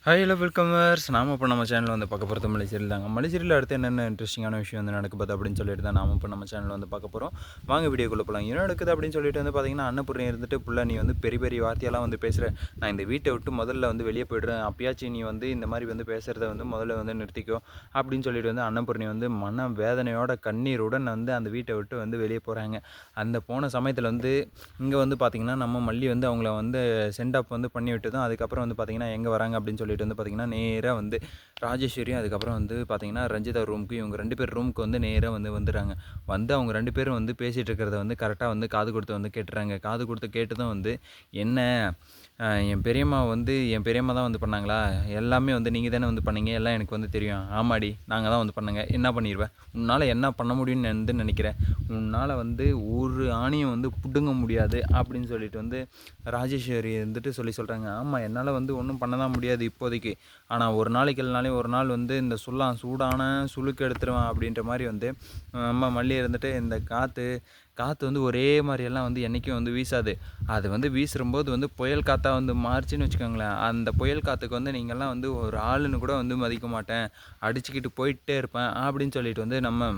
Hi hello வெல்கமர்ஸ். நாம இப்போ நம்ம சேனலில் வந்து பார்க்க போகிறது மலை சீரியல் தாங்க. மலை சீரியல் அடுத்து என்னென்ன இன்ட்ரெஸ்டிங்கான விஷயம் வந்து நடக்க போகுது அப்படின்னு சொல்லிட்டு தான் நாம இப்போ நம்ம சேனலில் வந்து பார்க்க போகிறோம். வாங்க வீடியோக்குள்ளே போகலாம். என்ன நடக்குது அப்படின்னு சொல்லிட்டு வந்து பார்த்தீங்கன்னா, அன்னபூர்ணி இருந்துட்டு புள்ள நீ வந்து பெரிய பெரிய வார்த்தையெல்லாம் வந்து பேசுகிற, நான் இந்த வீட்டை விட்டு முதல்ல வந்து வெளியே போய்டுறேன், அப்பயாச்சும் நீ வந்து இந்த மாதிரி வந்து பேசுகிறத வந்து முதல்ல வந்து நிறுத்திக்கோ அப்படின்னு சொல்லிட்டு வந்து அன்னபூர்ணி வந்து மன வேதனையோட கண்ணீருடன் வந்து அந்த வீட்டை விட்டு வந்து வெளியே போகிறாங்க. அந்த போன சமயத்தில் வந்து இங்கே வந்து பார்த்திங்கன்னா நம்ம மல்லி வந்து அவங்கள வந்து சென்ட் ஆஃப் வந்து பண்ணி விட்டதும் அதுக்கப்புறம் வந்து பார்த்திங்கன்னா எங்கே வராங்க அப்படின்னு சொல்லிட்டு வந்து பார்த்திங்கன்னா நேராக வந்து ராஜேஸ்வரியும் அதுக்கப்புறம் வந்து பார்த்திங்கன்னா ரஞ்சிதா ரூமுக்கு இவங்க 2 பேர் ரூமுக்கு வந்து நேராக வந்து வந்துடுறாங்க. வந்து அவங்க 2 பேரும் வந்து பேசிகிட்டு இருக்கிறத வந்து கரெக்டாக வந்து காது கொடுத்து வந்து கேட்டுறாங்க. காது கொடுத்து கேட்டதும் வந்து என்ன என் பெரியம்மா தான் வந்து பண்ணாங்களா, எல்லாமே வந்து நீங்கள் தானே வந்து பண்ணீங்க, எல்லாம் எனக்கு வந்து தெரியும். ஆமாடி நாங்கள் தான் வந்து பண்ணங்க, என்ன பண்ணிடுவேன், உன்னால் என்ன பண்ண முடியும்னு வந்து நினைக்கிறேன், உன்னால் வந்து ஒரு ஆணியும் வந்து பிடுங்க முடியாது அப்படின்னு சொல்லிட்டு வந்து ராஜேஸ்வரி வந்துட்டு சொல்கிறாங்க. ஆமாம் என்னால் வந்து ஒன்றும் பண்ண தான் முடியாது இப்போதைக்கு, ஆனால் ஒரு நாளைக்கு இல்லைனாலே ஒரு நாள் வந்து இந்த சூடான சுளுக்கு எடுத்துருவேன் அப்படின்ற மாதிரி வந்து அம்மா மல்லி இருந்துட்டு இந்த காற்று வந்து ஒரே மாதிரியெல்லாம் வந்து என்றைக்கும் வந்து வீசாது, அது வந்து வீசும்போது வந்து புயல் காற்றா வந்து மாறுச்சுன்னு வச்சுக்கோங்களேன், அந்த புயல் காற்றுக்கு வந்து நீங்கள்லாம் வந்து ஒரு ஆளுன்னு கூட வந்து மதிக்க மாட்டேன், அடிச்சுக்கிட்டு போயிட்டே இருப்பேன் அப்படின்னு சொல்லிட்டு வந்து நம்ம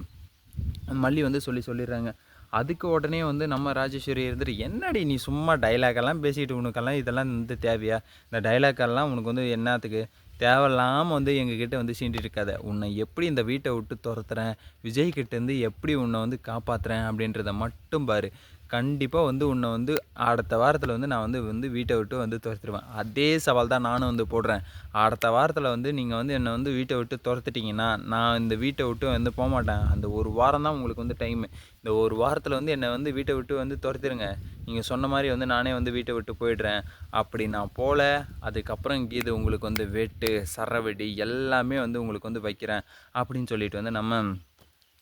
மல்லி வந்து சொல்லிடுறாங்க. அதுக்கு உடனே வந்து நம்ம ராஜேஸ்வரி இருந்துட்டு, என்னடி நீ சும்மா டைலாக்கெல்லாம் பேசிக்கிட்டு, உனக்கெல்லாம் இதெல்லாம் வந்து தேவையா, இந்த டைலாக்கெல்லாம் உனக்கு வந்து என்னத்துக்கு தேவையில்லாமல் வந்து எங்ககிட்ட வந்து சீண்டிட்டு இருக்காத, உன்னை எப்படி இந்த வீட்டை விட்டு துரத்துறேன், விஜய்கிட்டேருந்து எப்படி உன்னை வந்து காப்பாற்றுறேன் அப்படின்றத மட்டும் பாரு, கண்டிப்பாக வந்து உன்னை வந்து அடுத்த வாரத்தில் வந்து நான் வந்து வீட்டை விட்டு வந்து துரத்துருவேன். அதே சவால் தான் நானும் வந்து போடுறேன். அடுத்த வாரத்தில் வந்து நீங்கள் வந்து என்னை வந்து வீட்டை விட்டு துரத்துட்டிங்கன்னா நான் இந்த வீட்டை விட்டு வந்து போகமாட்டேன். அந்த ஒரு வாரம் தான் உங்களுக்கு வந்து டைமு. இந்த ஒரு வாரத்தில் வந்து என்னை வந்து வீட்டை விட்டு வந்து துரத்திடுங்க. நீங்கள் சொன்ன மாதிரி வந்து நானே வந்து வீட்டை விட்டு போயிடுறேன். அப்படி நான் போகல, அதுக்கப்புறம் இது உங்களுக்கு வந்து வெட்டு சரவெடி எல்லாமே வந்து உங்களுக்கு வந்து வைக்கிறேன் அப்படின்னு சொல்லிட்டு வந்து நம்ம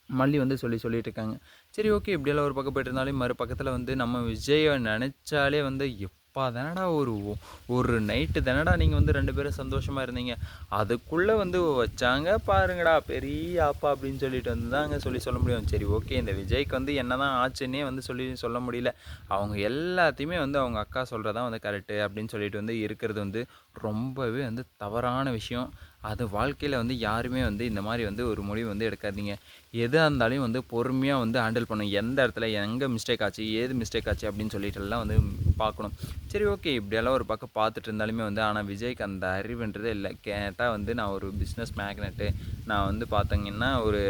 மல்லி வந்து சொல்லிட்டு இருக்காங்க. சரி ஓகே, இப்படியெல்லாம் ஒரு பக்கம் போய்ட்டு இருந்தாலும் மறுபக்கத்தில் வந்து நம்ம விஜயை நினச்சாலே வந்து எப்பா தானடா ஒரு நைட்டு தானடா நீங்கள் வந்து 2 பேரும் சந்தோஷமாக இருந்தீங்க, அதுக்குள்ளே வந்து வச்சாங்க பாருங்கடா பெரிய ஆப்பா அப்படின்னு சொல்லிட்டு வந்து தாங்க சொல்ல முடியும். சரி ஓகே, இந்த விஜய்க்கு வந்து என்ன தான் ஆச்சுன்னே வந்து சொல்ல முடியல, அவங்க எல்லாத்தையுமே வந்து அவங்க அக்கா சொல்கிறதான் வந்து கரெக்டு அப்படின்னு சொல்லிட்டு வந்து இருக்கிறது வந்து ரொம்பவே வந்து தவறான விஷயம். அது வாழ்க்கையில் வந்து யாருமே வந்து இந்த மாதிரி வந்து ஒரு முடிவு வந்து எடுக்காதீங்க. எதாக இருந்தாலும் வந்து பொறுமையாக வந்து ஹேண்டில் பண்ணணும். எந்த இடத்துல எங்கே மிஸ்டேக் ஆச்சு, ஏது மிஸ்டேக் ஆச்சு அப்படின்னு சொல்லிட்டுலாம் வந்து பார்க்கணும். சரி ஓகே, இப்படியெல்லாம் ஒரு பக்கம் பார்த்துட்டு இருந்தாலுமே வந்து ஆனால் விஜய்க்கு அந்த அறிவுன்றதே இல்லை. கேட்டால் வந்து நான் ஒரு பிஸ்னஸ் மேக்னெட்டு, நான் வந்து பார்த்தீங்கன்னா ஒரு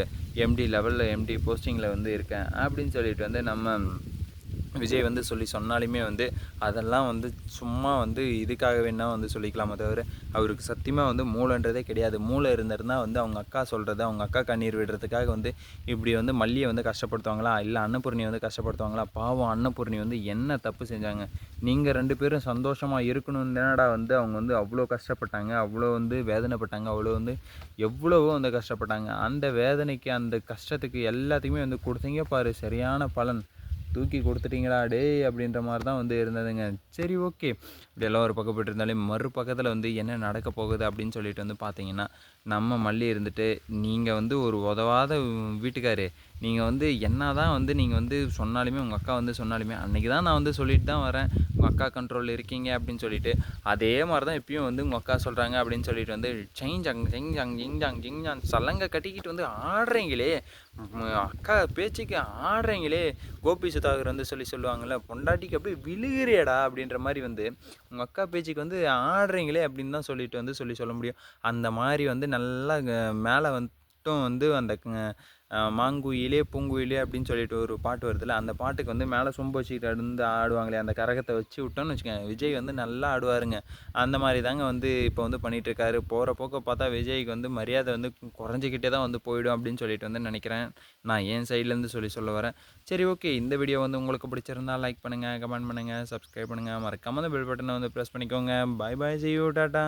எம்டி லெவலில் எம்டி போஸ்டிங்கில் வந்து இருக்கேன் அப்படின்னு சொல்லிட்டு வந்து நம்ம விஜய் வந்து சொன்னாலுமே வந்து அதெல்லாம் வந்து சும்மா வந்து இதுக்காக வேணா வந்து சொல்லிக்கலாமே தவிர அவருக்கு சத்தியமாக வந்து மூளைன்றதே கிடையாது. மூளை இருந்திருந்தால் வந்து அவங்க அக்கா சொல்கிறது, அவங்க அக்கா கண்ணீர் விடுறதுக்காக வந்து இப்படி வந்து மல்லியை வந்து கஷ்டப்படுத்துவாங்களா, இல்லை அன்னபூர்ணியை வந்து கஷ்டப்படுத்துவாங்களா? பாவம் அன்னபூர்ணி வந்து என்ன தப்பு செஞ்சாங்க? நீங்கள் 2 பேரும் சந்தோஷமாக இருக்கணும்னு தானடா வந்து அவங்க வந்து அவ்வளோ கஷ்டப்பட்டாங்க, அவ்வளோ வந்து வேதனைப்பட்டாங்க, அவ்வளோ வந்து எவ்வளவோ வந்து கஷ்டப்பட்டாங்க. அந்த வேதனைக்கு அந்த கஷ்டத்துக்கு எல்லாத்தையுமே வந்து கொடுத்தீங்க பாரு, சரியான பலன் தூக்கி கொடுத்துட்டீங்களா டேய் அப்படின்ற மாதிரி தான் வந்து இருந்ததுங்க. சரி ஓகே, இப்படியெல்லாம் ஒரு பக்கம் போய்ட்டு இருந்தாலே மறுபக்கத்தில் வந்து என்ன நடக்க போகுது அப்படின்னு சொல்லிட்டு வந்து பார்த்தீங்கன்னா, நம்ம மல்லி இருந்துட்டு, நீங்கள் வந்து ஒரு உதவாத வீட்டுக்காரு, நீங்கள் வந்து என்ன தான் வந்து நீங்கள் வந்து சொன்னாலுமே உங்கள் அக்கா வந்து சொன்னாலுமே அன்றைக்கி தான் நான் வந்து சொல்லிட்டு தான் வரேன் உங்கள் அக்கா கண்ட்ரோலில் இருக்கீங்க அப்படின்னு சொல்லிட்டு, அதே மாதிரி தான் இப்பயும் வந்து உங்கள் அக்கா சொல்கிறாங்க அப்படின்னு சொல்லிட்டு வந்து ஜிங்ஜாங் சலங்கை கட்டிக்கிட்டு வந்து ஆடுறீங்களே, அக்கா பேச்சுக்கு ஆடுறீங்களே, கோபி சுதாகர் வந்து சொல்லுவாங்கள்ல, பொண்டாட்டிக்கு அப்படியே விழுகிறியடா அப்படின்ற மாதிரி வந்து உங்கள் அக்கா பேச்சுக்கு வந்து ஆடுறீங்களே அப்படின்னு தான் சொல்லிட்டு வந்து சொல்ல முடியும். அந்த மாதிரி வந்து நல்லா மேலே வந்துட்டும் வந்து அந்த மாங்குயிலே பூங்குயிலே அப்படின்னு சொல்லிட்டு ஒரு பாட்டு வருதுல்ல, அந்த பாட்டுக்கு வந்து மேலே சொம்பு வச்சுக்கிட்டு வந்து ஆடுவாங்களே, அந்த கரகத்தை வச்சு விட்டோன்னு வச்சுக்கோங்க, விஜய் வந்து நல்லா ஆடுவாருங்க. அந்த மாதிரி தாங்க வந்து இப்போ வந்து பண்ணிகிட்ருக்காரு. போகிற போக்க பார்த்தா விஜய்க்கு வந்து மரியாதை வந்து குறைஞ்சிக்கிட்டே தான் வந்து போயிடும் அப்படின்னு சொல்லிட்டு வந்து நினைக்கிறேன். நான் என் சைட்லேருந்து சொல்ல வரேன். சரி ஓகே, இந்த வீடியோ வந்து உங்களுக்கு பிடிச்சிருந்தா லைக் பண்ணுங்கள், கமெண்ட் பண்ணுங்கள், சப்ஸ்கிரைப் பண்ணுங்கள், மறக்காம அந்த பெல் பட்டனை வந்து ப்ரெஸ் பண்ணிக்கோங்க. Bye bye, see you, tata.